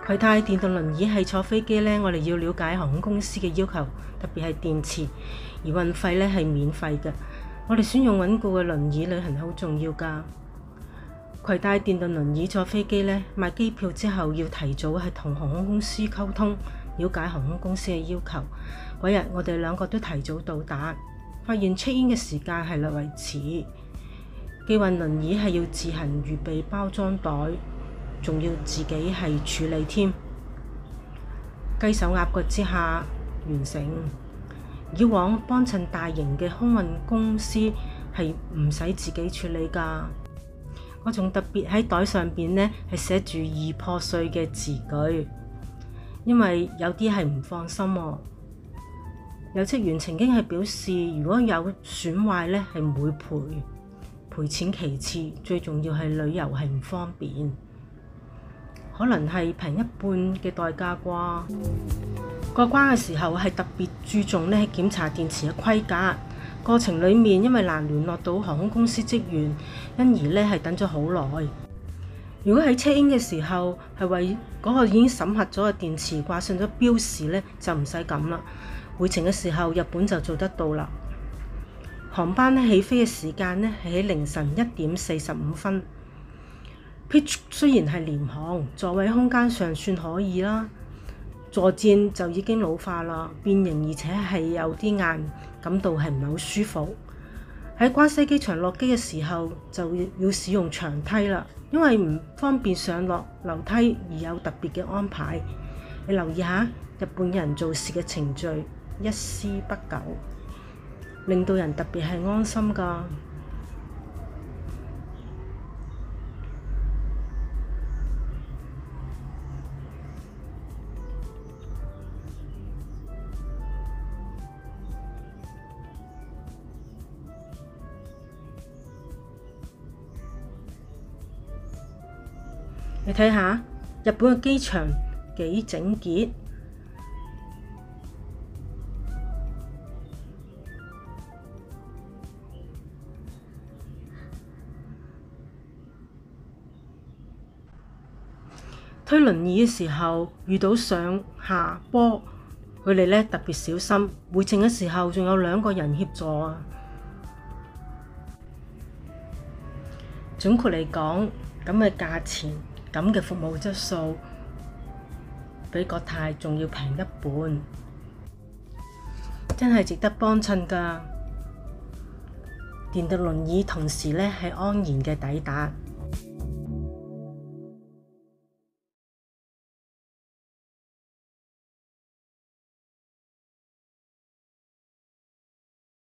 攜帶電動輪椅係坐飛機呢，我哋要了解航空公司嘅要求，特別係電池，而運費呢係免費嘅。我哋選用穩固嘅輪椅旅行係好重要㗎。攜帶電動輪椅坐飛機呢，買機票之後要提早係同航空公司溝通，了解航空公司嘅要求。嗰日我哋兩個都提早到達，發現 check in 嘅時間係略為遲。寄運輪椅係要自行預備包裝袋，仲要自己係處理添，雞手鴨腳之下完成。以往幫襯大型嘅空運公司係唔使自己處理㗎。我仲特別喺袋上邊呢係寫住易破碎嘅字句，因為有啲係唔放心喎。有職員曾經係表示，如果有損壞呢係唔會賠錢其次，最重要係旅遊係唔方便，可能係平一半嘅代價啩。過關嘅時候係特別注重呢檢查電池嘅規格，過程裡面因為難聯絡到航空公司職員，因而呢係等咗好耐。如果喺 check in 嘅時候係為嗰個已經審核咗嘅電池掛上咗標示呢，就唔使咁啦。回程嘅時候日本就做得到啦。航班起飛嘅時間呢係喺凌晨1點45分。Pitch 雖然係廉航，座位空間尚算可以啦，座墊就已經老化啦，變形而且係有啲硬，感到係唔係好舒服。喺關西機場落機嘅時候就要使用長梯啦，因為唔方便上落樓梯而有特別嘅安排。你留意下日本人做事嘅程序一絲不苟，令到人特別係安心㗎。你睇下日本嘅機場幾整潔，推輪椅嘅時候遇到上下坡，佢哋呢特別小心。回程嘅時候仲有2個人協助啊。總括嚟講，咁嘅價錢，咁嘅服務質素，比國泰仲要平一半，真係值得幫襯㗎。電動輪椅同時呢係安然嘅抵達。